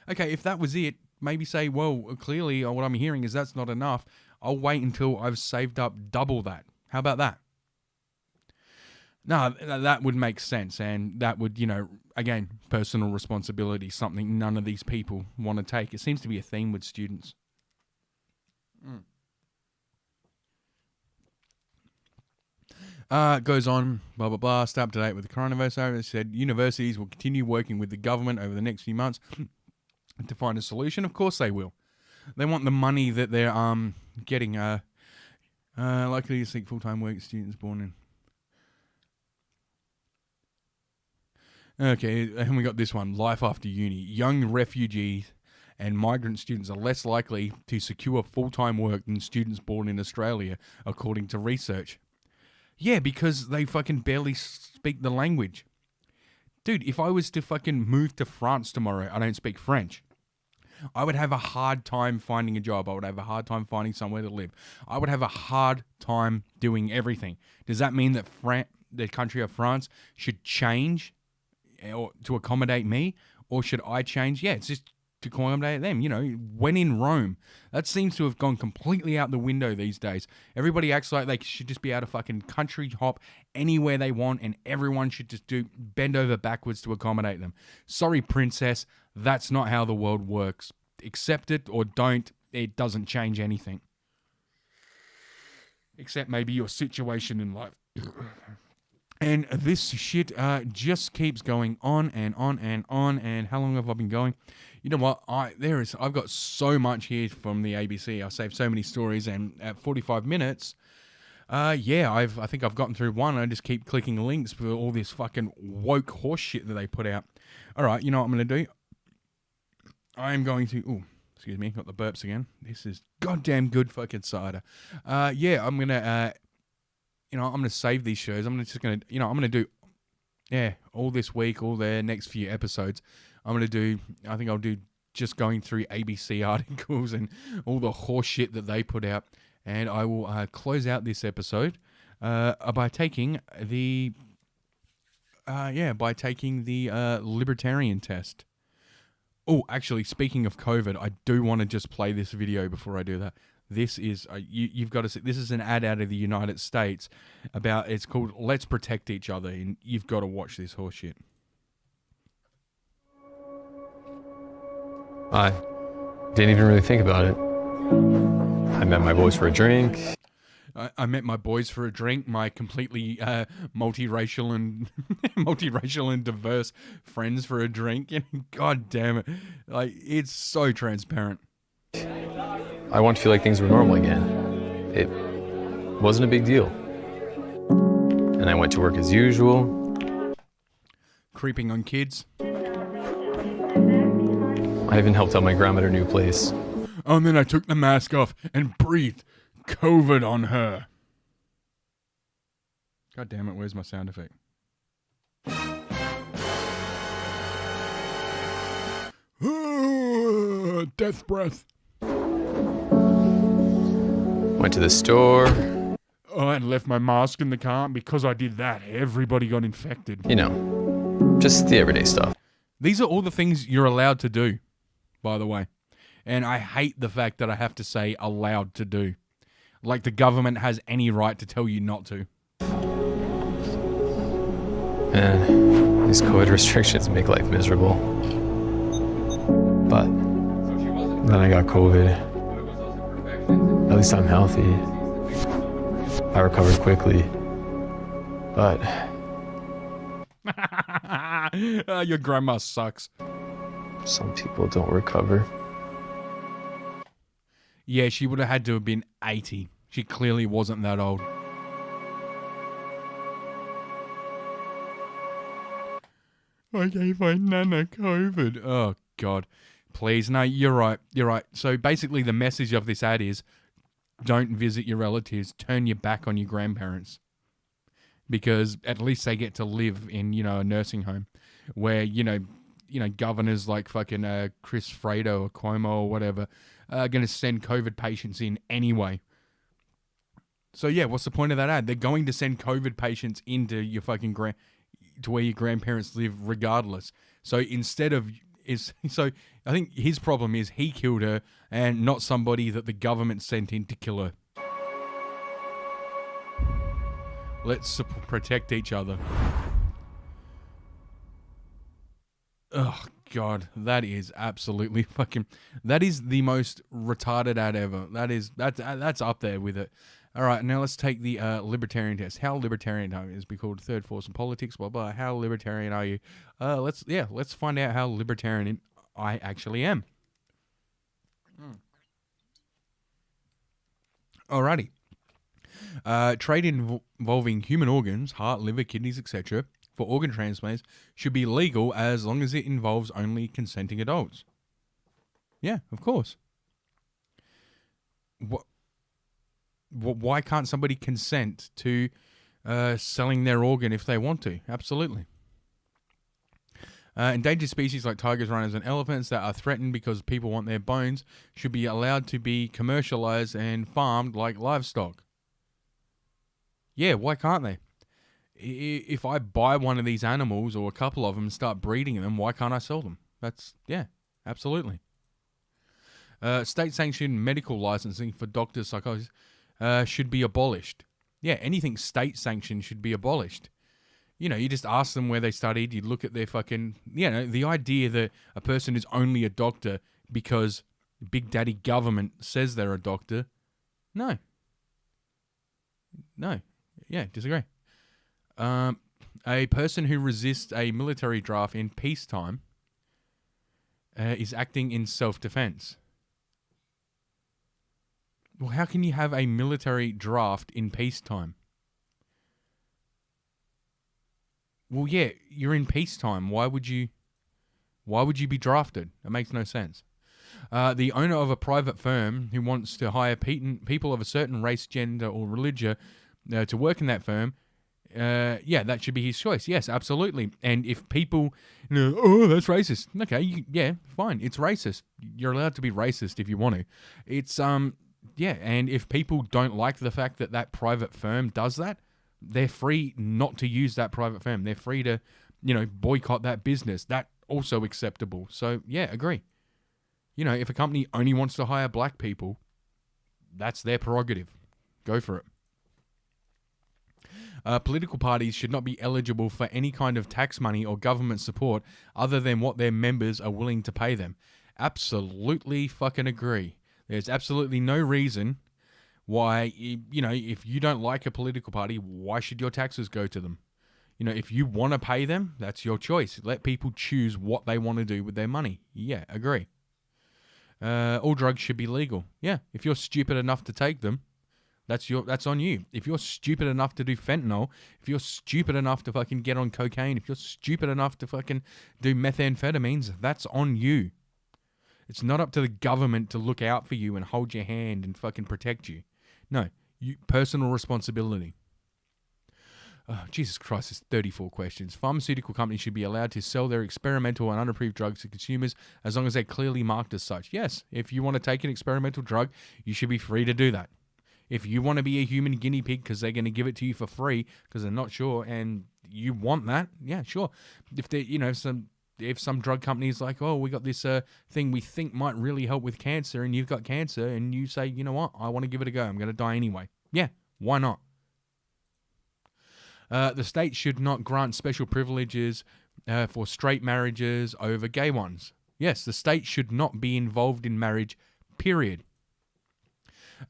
Okay, if that was it, maybe say, well, clearly what I'm hearing is that's not enough. I'll wait until I've saved up double that. How about that? No, that would make sense. And that would, again, personal responsibility, something none of these people want to take. It seems to be a theme with students. Goes on, blah, blah, blah, stay up to date with the coronavirus. It said universities will continue working with the government over the next few months to find a solution. Of course they will. They want the money that they're getting. Likely to seek full-time work students born in. Okay, and we got this one. Life after uni. Young refugees and migrant students are less likely to secure full-time work than students born in Australia, according to research. Yeah, because they fucking barely speak the language. Dude, if I was to fucking move to France tomorrow, I don't speak French. I would have a hard time finding a job. I would have a hard time finding somewhere to live. I would have a hard time doing everything. Does that mean that the country of France should change to accommodate me? Or should I change? Yeah, it's just to accommodate them. When in Rome. That seems to have gone completely out the window these days. Everybody acts like they should just be able to fucking country hop anywhere they want and everyone should just bend over backwards to accommodate them. Sorry, princess, that's not how the world works. Accept it or don't, it doesn't change anything. Except maybe your situation in life. And this shit just keeps going on and on and on. And how long have I been going? You know what? I've got so much here from the ABC. I saved so many stories, and at 45 minutes, I think I've gotten through one. I just keep clicking links for all this fucking woke horse shit that they put out. All right, you know what I'm going to do? I'm going to... Ooh, excuse me, got the burps again. This is goddamn good fucking cider. I'm going to... I'm going to save these shows. I'm going to do, all this week, all the next few episodes. I think I'll do just going through ABC articles and all the horse shit that they put out. And I will close out this episode by taking the Libertarian test. Oh, actually, speaking of COVID, I do want to just play this video before I do that. This is you've got to see. This is an ad out of the United States it's called "Let's Protect Each Other," and you've got to watch this horse shit. I didn't even really think about it. I met my boys for a drink. I met my boys for a drink. My completely multiracial and multiracial and diverse friends for a drink. And God damn it, like it's so transparent. I want to feel like things were normal again. It wasn't a big deal. And I went to work as usual. Creeping on kids. I even helped out my grandma at her new place. Oh, and then I took the mask off and breathed COVID on her. God damn it, where's my sound effect? Death breath. Went to the store. Oh, and left my mask in the car. And because I did that, everybody got infected. You know, just the everyday stuff. These are all the things you're allowed to do, by the way. And I hate the fact that I have to say allowed to do. Like the government has any right to tell you not to. And these COVID restrictions make life miserable. But then I got COVID. At least I'm healthy. I recovered quickly. But your grandma sucks. Some people don't recover. Yeah, she would have had to have been 80. She clearly wasn't that old. I gave my nana COVID. Oh, God. Please, no, you're right. You're right. So basically the message of this ad is don't visit your relatives. Turn your back on your grandparents. Because at least they get to live in, a nursing home where, governors like fucking Chris Fredo or Cuomo or whatever are going to send COVID patients in anyway. So yeah, what's the point of that ad? They're going to send COVID patients into your fucking to where your grandparents live regardless. So so I think his problem is he killed her and not somebody that the government sent in to kill her. Let's protect each other. Oh, God, that is absolutely fucking... That is the most retarded ad ever. That's up there with it. All right, now let's take the libertarian test. How libertarian are you? It's be called third force in politics, blah, blah. How libertarian are you? Let's find out how libertarian I actually am. Alrighty. Trade involving human organs, heart, liver, kidneys, etc., for organ transplants should be legal as long as it involves only consenting adults. Yeah, of course. Why can't somebody consent to selling their organ if they want to? Absolutely. Endangered species like tigers, rhinos, and elephants that are threatened because people want their bones should be allowed to be commercialized and farmed like livestock. Yeah, why can't they? If I buy one of these animals or a couple of them and start breeding them, why can't I sell them? Yeah, absolutely. State-sanctioned medical licensing for doctors, psychologists, should be abolished. Yeah, anything state-sanctioned should be abolished. You just ask them where they studied, you look at their fucking... the idea that a person is only a doctor because Big Daddy government says they're a doctor, no. Yeah, disagree. A person who resists a military draft in peacetime is acting in self-defense. Well, how can you have a military draft in peacetime? Well, yeah, you're in peacetime. Why would you be drafted? It makes no sense. The owner of a private firm who wants to hire people of a certain race, gender, or religion to work in that firm, that should be his choice. Yes, absolutely. And if people, oh, that's racist. Okay, yeah, fine. It's racist. You're allowed to be racist if you want to. It's, and if people don't like the fact that that private firm does that, they're free not to use that private firm. They're free to, boycott that business. That's also acceptable. So, yeah, agree. If a company only wants to hire black people, that's their prerogative. Go for it. Political parties should not be eligible for any kind of tax money or government support other than what their members are willing to pay them. Absolutely fucking agree. There's absolutely no reason why, if you don't like a political party, why should your taxes go to them? If you want to pay them, that's your choice. Let people choose what they want to do with their money. Yeah, agree. All drugs should be legal. Yeah, if you're stupid enough to take them, that's on you. If you're stupid enough to do fentanyl, if you're stupid enough to fucking get on cocaine, if you're stupid enough to fucking do methamphetamines, that's on you. It's not up to the government to look out for you and hold your hand and fucking protect you. No, personal responsibility. Oh, Jesus Christ, there's 34 questions. Pharmaceutical companies should be allowed to sell their experimental and unapproved drugs to consumers as long as they're clearly marked as such. Yes, if you want to take an experimental drug, you should be free to do that. If you want to be a human guinea pig because they're going to give it to you for free because they're not sure and you want that, yeah, sure. If they, if some drug company is like, oh, we got this thing we think might really help with cancer, and you've got cancer, and you say, you know what, I want to give it a go. I'm going to die anyway. Yeah, why not? The state should not grant special privileges for straight marriages over gay ones. Yes, the state should not be involved in marriage, period.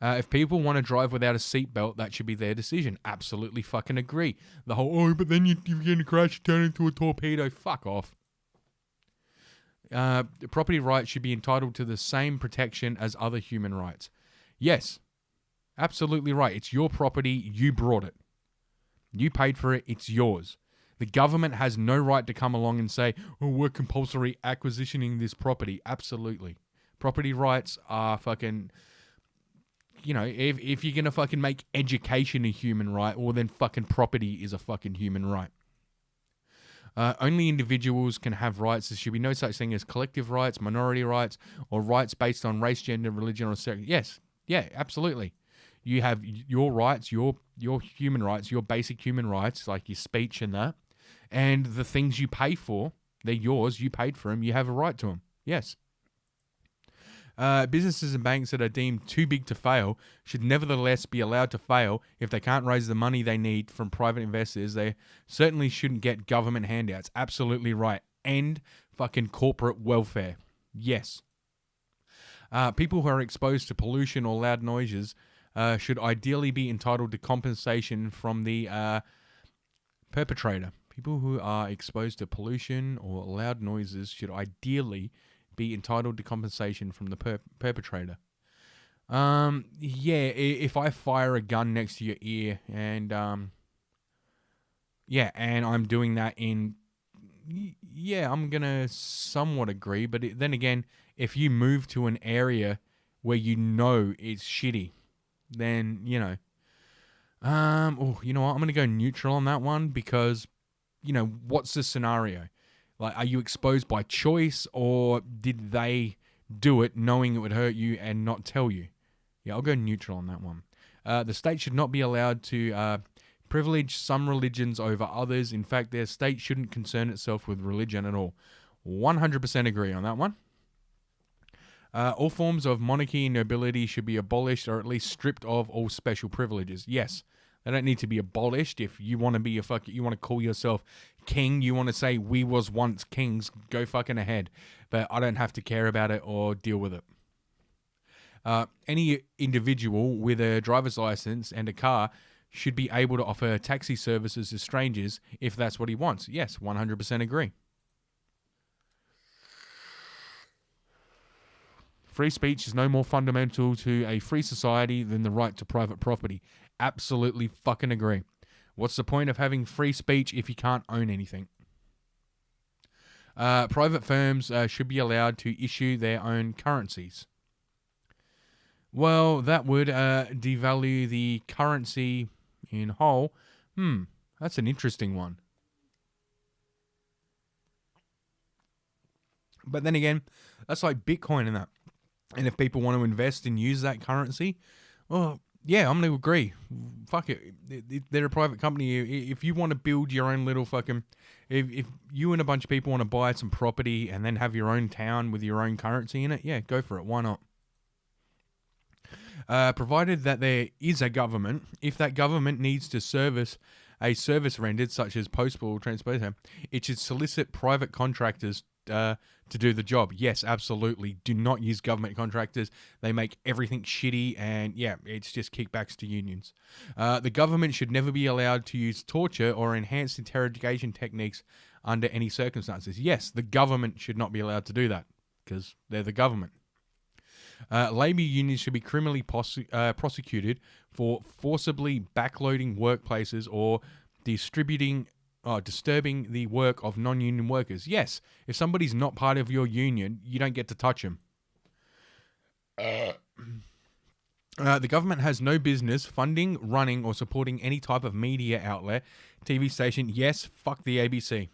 If people want to drive without a seatbelt, that should be their decision. Absolutely fucking agree. The whole, but then you're going to crash and turn into a torpedo. Fuck off. Property rights should be entitled to the same protection as other human rights. Yes, absolutely right. It's your property. You brought it. You paid for it. It's yours. The government has no right to come along and say, oh, we're compulsory acquisitioning this property. Absolutely. Property rights are fucking... if you're going to fucking make education a human right, well, then fucking property is a fucking human right. Only individuals can have rights. There should be no such thing as collective rights, minority rights, or rights based on race, gender, religion, or sex. Yes. Yeah, absolutely. You have your rights, your human rights, your basic human rights, like your speech and that. And the things you pay for, they're yours. You paid for them. You have a right to them. Yes. Businesses and banks that are deemed too big to fail should nevertheless be allowed to fail if they can't raise the money they need from private investors. They certainly shouldn't get government handouts. Absolutely right. And fucking corporate welfare. Yes. People who are exposed to pollution or loud noises should ideally be entitled to compensation from the perpetrator. People who are exposed to pollution or loud noises should ideally be entitled to compensation from the perpetrator. Yeah, if I fire a gun next to your ear and and I'm doing that I'm gonna somewhat agree, but then again, if you move to an area where you know it's shitty, then, I'm gonna go neutral on that one because, what's the scenario? Like, are you exposed by choice, or did they do it knowing it would hurt you and not tell you? Yeah, I'll go neutral on that one. The state should not be allowed to privilege some religions over others. In fact, their state shouldn't concern itself with religion at all. 100% agree on that one. All forms of monarchy and nobility should be abolished, or at least stripped of all special privileges. Yes. They don't need to be abolished. If you want to be you want to call yourself king, you want to say we was once kings, go fucking ahead. But I don't have to care about it or deal with it. Any individual with a driver's license and a car should be able to offer taxi services to strangers if that's what he wants. Yes, 100% agree. Free speech is no more fundamental to a free society than the right to private property. Absolutely fucking agree. What's the point of having free speech if you can't own anything? Private firms should be allowed to issue their own currencies. Well, that would devalue the currency in whole. That's an interesting one. But then again, that's like Bitcoin and that. And if people want to invest and use that currency, well, yeah, I'm going to agree. Fuck it. They're a private company. If you want to build your own little fucking... If you and a bunch of people want to buy some property and then have your own town with your own currency in it, yeah, go for it. Why not? Provided that there is a government, if that government needs to service a service rendered, such as postal transport, it should solicit private contractors to do the job. Yes, absolutely. Do not use government contractors. They make everything shitty, and yeah, it's just kickbacks to unions. The government should never be allowed to use torture or enhanced interrogation techniques under any circumstances. Yes, the government should not be allowed to do that because they're the government. Labour unions should be criminally prosecuted for forcibly backloading workplaces or disturbing the work of non-union workers. Yes, if somebody's not part of your union, you don't get to touch them. The government has no business funding, running, or supporting any type of media outlet, TV station. Yes, fuck the ABC.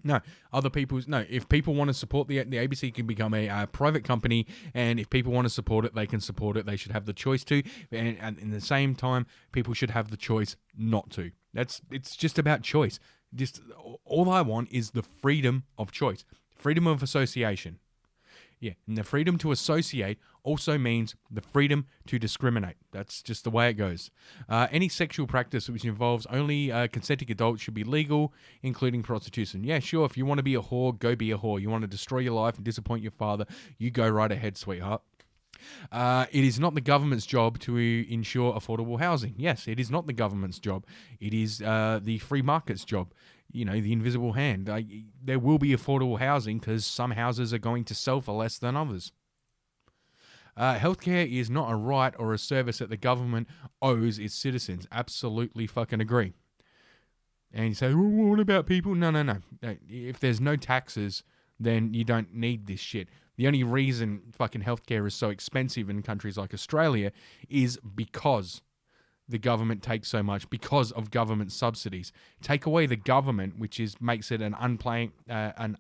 No, if people want to support the ABC can become a private company, and if people want to support it, they can support it. They should have the choice to, and in the same time, people should have the choice not to. It's just about choice. Just all I want is the freedom of choice, freedom of association. Yeah, and the freedom to associate also means the freedom to discriminate. That's just the way it goes. Any sexual practice which involves only consenting adults should be legal, including prostitution. Yeah, sure, if you want to be a whore, go be a whore. You want to destroy your life and disappoint your father, you go right ahead, sweetheart. It is not the government's job to ensure affordable housing. Yes, it is not the government's job. It is the free market's job. You know, the invisible hand. There will be affordable housing because some houses are going to sell for less than others. Healthcare is not a right or a service that the government owes its citizens. Absolutely fucking agree. And you say, well, what about people? No. If there's no taxes, then you don't need this shit. The only reason fucking healthcare is so expensive in countries like Australia is because the government takes so much, because of government subsidies. Take away the government, which makes it an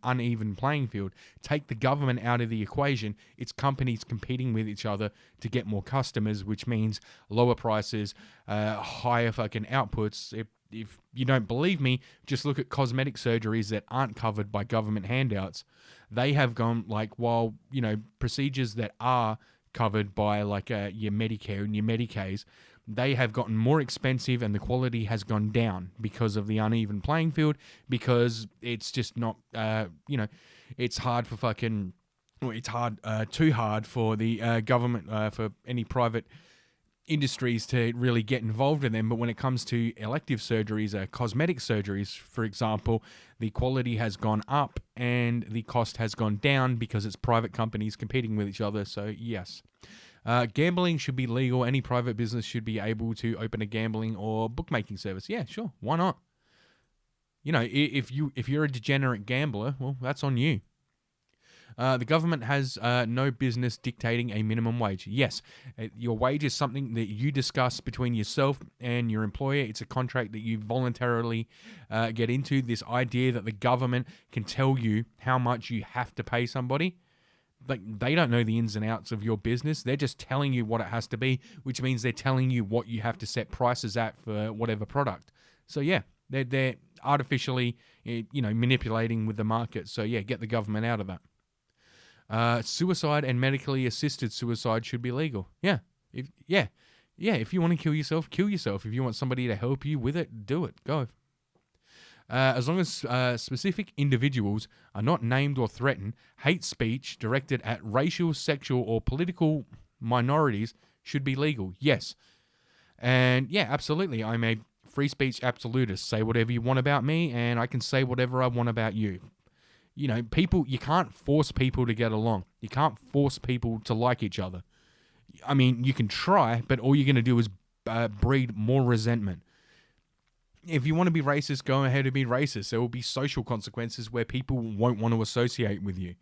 uneven playing field. Take the government out of the equation. It's companies competing with each other to get more customers, which means lower prices, higher fucking outputs. If you don't believe me, just look at cosmetic surgeries that aren't covered by government handouts. They have gone, while, procedures that are covered by, your Medicare and your Medicaid, they have gotten more expensive and the quality has gone down because of the uneven playing field, because it's just not, it's hard for too hard for the government, for any private industries to really get involved in them. But when it comes to elective surgeries, cosmetic surgeries, for example, the quality has gone up and the cost has gone down because it's private companies competing with each other. So yes. Gambling should be legal. Any private business should be able to open a gambling or bookmaking service. Yeah, sure. Why not? If you're a degenerate gambler, well, that's on you. The government has no business dictating a minimum wage. Yes, your wage is something that you discuss between yourself and your employer. It's a contract that you voluntarily get into. This idea that the government can tell you how much you have to pay somebody, they don't know the ins and outs of your business. They're just telling you what it has to be, which means they're telling you what you have to set prices at for whatever product. So yeah, they're artificially, manipulating with the market. So yeah, get the government out of that. Suicide and medically assisted suicide should be legal. Yeah. If you want to kill yourself, kill yourself. If you want somebody to help you with it, do it. Go. As long as specific individuals are not named or threatened, hate speech directed at racial, sexual, or political minorities should be legal. Yes. And yeah, absolutely. I'm a free speech absolutist. Say whatever you want about me, and I can say whatever I want about you. People, you can't force people to get along. You can't force people to like each other. I mean, you can try, but all you're going to do is breed more resentment. If you want to be racist, go ahead and be racist. There will be social consequences where people won't want to associate with you.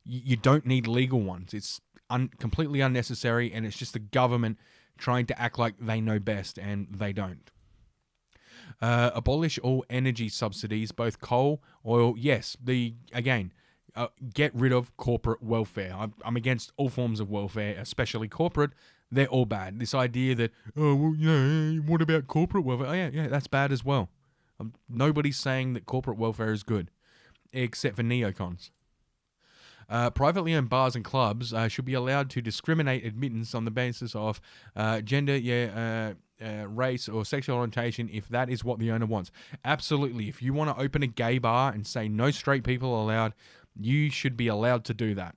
You don't need legal ones. It's completely unnecessary, and it's just the government trying to act like they know best, and they don't. Abolish all energy subsidies, both coal, oil. Yes, get rid of corporate welfare. I'm against all forms of welfare, especially corporate. They're all bad. This idea that, what about corporate welfare? Oh, yeah, that's bad as well. Nobody's saying that corporate welfare is good, except for neocons. Privately owned bars and clubs should be allowed to discriminate admittance on the basis of gender, race or sexual orientation if that is what the owner wants. Absolutely. If you want to open a gay bar and say no straight people allowed, you should be allowed to do that.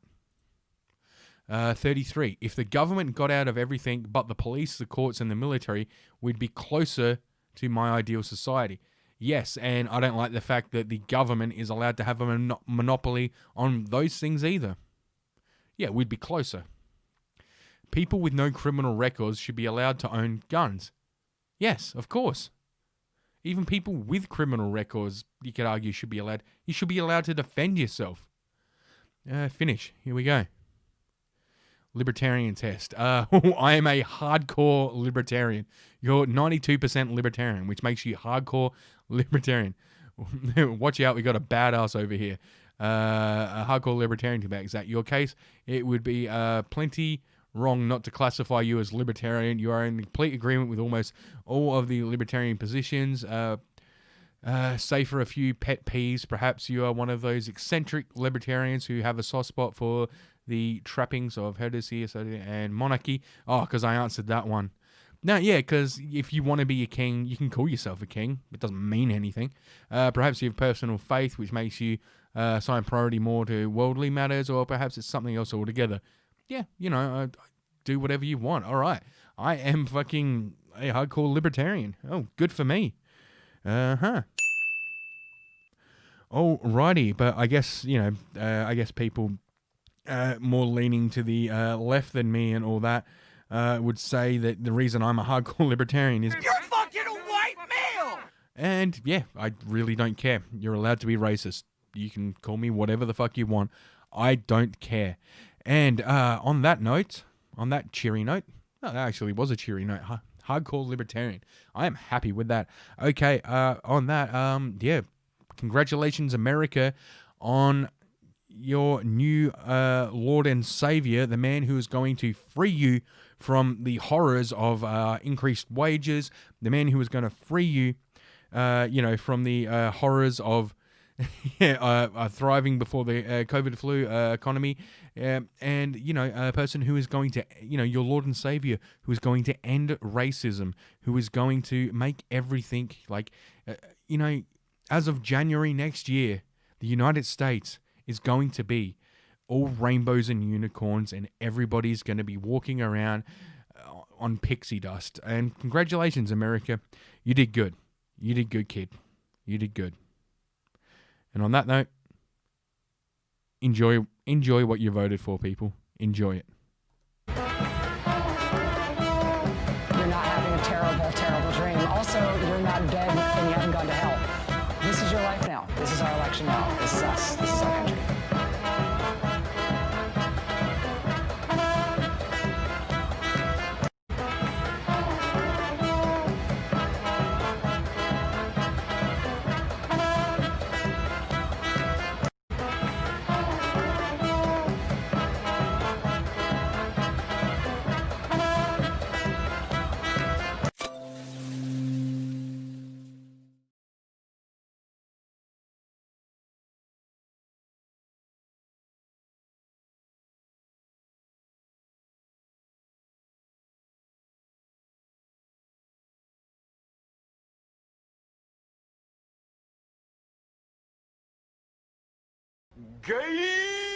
33. If the government got out of everything but the police, the courts, and the military, we'd be closer to my ideal society. Yes, and I don't like the fact that the government is allowed to have a monopoly on those things either. Yeah, we'd be closer. People with no criminal records should be allowed to own guns. Yes, of course. Even people with criminal records, you could argue, should be allowed. You should be allowed to defend yourself. Finish. Here we go. Libertarian test. I am a hardcore libertarian. You're 92% libertarian, which makes you hardcore libertarian. Watch out, we got a badass over here. A hardcore libertarian to back. Is that your case? It would be plenty wrong not to classify you as libertarian. You are in complete agreement with almost all of the libertarian positions. Say for a few pet peeves, perhaps you are one of those eccentric libertarians who have a soft spot for the trappings of heredity and monarchy. Oh, because I answered that one. No, yeah, because if you want to be a king, you can call yourself a king. It doesn't mean anything. Perhaps you have personal faith, which makes you assign priority more to worldly matters, or perhaps it's something else altogether. Yeah, you know, do whatever you want. All right. I am fucking a hardcore libertarian. Oh, good for me. Alrighty, but I guess, you know, I guess people more leaning to the left than me and all that would say that the reason I'm a hardcore libertarian is You're fucking a white male! And yeah, I really don't care. You're allowed to be racist. You can call me whatever the fuck you want. I don't care. And on that note, on that cheery note, no, that actually was a cheery note, huh? Hardcore libertarian. I am happy with that. Okay, on that, yeah, congratulations, America, on your new Lord and Savior, the man who is going to free you from the horrors of increased wages, the man who is going to free you, you know, from the horrors of thriving before the COVID flu economy, and, you know, a person who is going to, you know, your Lord and Savior, who is going to end racism, who is going to make everything, like, you know, as of January next year, the United States is going to be all rainbows and unicorns, and everybody's going to be walking around on pixie dust. And congratulations, America. You did good. You did good, kid. You did good. And on that note, enjoy what you voted for, people. Enjoy it. You're not having a terrible, terrible dream. Also, you're not dead and you haven't gone to hell. This is your life now. This is our election now. This is us. This is our country. Gay!